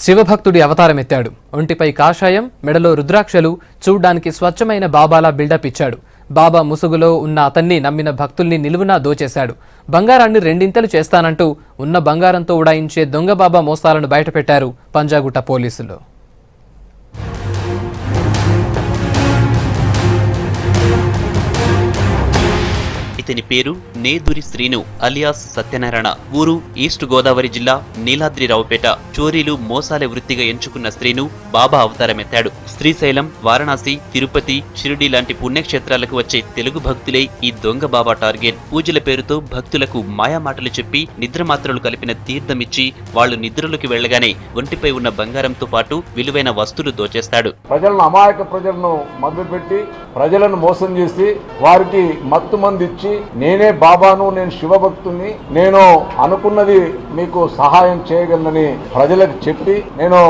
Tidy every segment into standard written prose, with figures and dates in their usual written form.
శివభక్తుడి అవతారమెత్తాడు. ఒంటిపై కాషాయం, మెడలో రుద్రాక్షలు, చూడ్డానికి స్వచ్ఛమైన బాబాలా బిల్డప్ ఇచ్చాడు. బాబా ముసుగులో ఉన్న అతన్ని నమ్మిన భక్తుల్ని నిలువునా దోచేశాడు. బంగారాన్ని రెండింతలు చేస్తానంటూ ఉన్న బంగారంతో ఉడాయించే దొంగ బాబా మోసాలను బయటపెట్టారు పంజాగుట్ట పోలీసులు. ఇతని పేరు నేదురి శ్రీను అలియాస్ సత్యనారాయణ. ఊరు ఈస్ట్ గోదావరి జిల్లా నీలాద్రిరావుపేట. చోరీలు, మోసాల వృత్తిగా ఎంచుకున్న శ్రీను బాబా అవతారమెత్తాడు. శ్రీశైలం, వారణాసి, తిరుపతి, షిరిడి లాంటి పుణ్యక్షేత్రాలకు వచ్చే తెలుగు భక్తులే ఈ దొంగ బాబా టార్గెట్. పూజల పేరుతో భక్తులకు మాయామాటలు చెప్పి నిద్రమాత్రలు కలిపిన తీర్థమిచ్చి వాళ్లు నిద్రలోకి వెళ్లగానే ఒంటిపై ఉన్న బంగారంతో పాటు విలువైన వస్తువులు దోచేస్తాడు. ప్రజలను, అమాయక ప్రజలను మభ్యపెట్టి ప్రజలను మోసం చేసి వారికి మత్తు మంది ఇచ్చి నేనే బాబాను, నేను శివభక్తుని, నేను అనుకున్నది మీకు సహాయం చేయగలనని ప్రజలకు చెప్పి నేను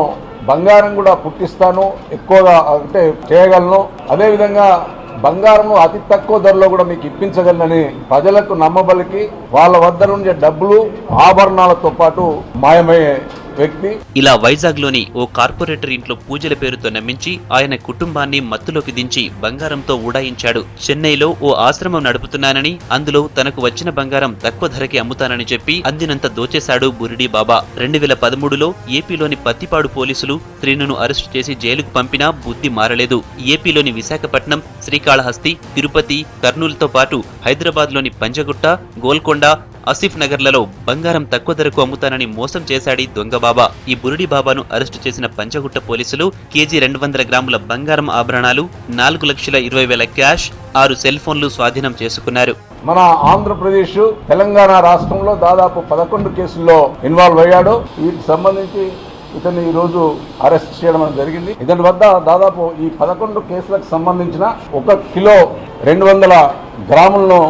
బంగారం కూడా పుట్టిస్తాను, ఎక్కువగా అంటే చేయగలను, అదేవిధంగా బంగారంను అతి తక్కువ ధరలో కూడా మీకు ఇప్పించగలనని ప్రజలకు నమ్మబలికి వాళ్ళ వద్ద నుండి డబ్బులు, ఆభరణాలతో పాటు మాయమయ్యే వ్యక్తి. ఇలా వైజాగ్ లోని ఓ కార్పొరేటర్ ఇంట్లో పూజల పేరుతో నమ్మించి ఆయన కుటుంబాన్ని మత్తులోకి దించి బంగారంతో ఉడాయించాడు. చెన్నైలో ఓ ఆశ్రమం నడుపుతున్నానని, అందులో తనకు వచ్చిన బంగారం తక్కువ ధరకి అమ్ముతానని చెప్పి అందినంత దోచేశాడు బురిడి బాబా. 2013లో ఏపీలోని పత్తిపాడు పోలీసులు శ్రీనును అరెస్టు చేసి జైలుకు పంపినా బుద్ధి మారలేదు. ఏపీలోని విశాఖపట్నం, శ్రీకాళహస్తి, తిరుపతి, కర్నూలుతో పాటు హైదరాబాద్ లోని పంజగుట్ట, గోల్కొండ, ఆసిఫ్ నగర్లలో బంగారం తక్కువ ధరకు అమ్ముతానని మోసం చేశాడు దొంగ బాబా. ఈ బురిడి బాబాను అరెస్టు చేసిన పంజగుట్ట పోలీసులు కేజీ 200 గ్రాముల బంగారం ఆభరణాలు, 4,20,000 క్యాష్, 6 సెల్ ఫోన్లు స్వాధీనం చేసుకున్నారు. మన ఆంధ్రప్రదేశ్, తెలంగాణ రాష్ట్రంలో దాదాపు 11 కేసుల్లో ఇన్వాల్వ్ అయ్యాడు. వీటికి సంబంధించి ఇతన్ని ఈ రోజు అరెస్ట్ చేయడం జరిగింది. ఇతని వద్ద దాదాపు ఈ 11 కేసులకు సంబంధించిన 1 కిలో 200 గ్రాములను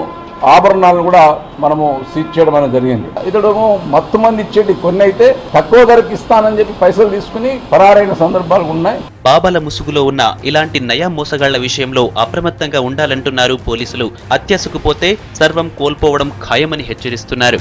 ఆభరణాలను కూడా మనము సీజ్ చేయడం అనేది జరిగింది. ఇతడు మత్తు మంది ఇచ్చేటి కొన్ని అయితే తక్కువ ధరకు ఇస్తానని చెప్పి పైసలు తీసుకుని పరారైన సందర్భాలు ఉన్నాయి. బాబాల ముసుగులో ఉన్న ఇలాంటి నయా మోసగాళ్ల విషయంలో అప్రమత్తంగా ఉండాలంటున్నారు పోలీసులు. అత్యాశకు పోతే సర్వం కోల్పోవడం ఖాయమని హెచ్చరిస్తున్నారు.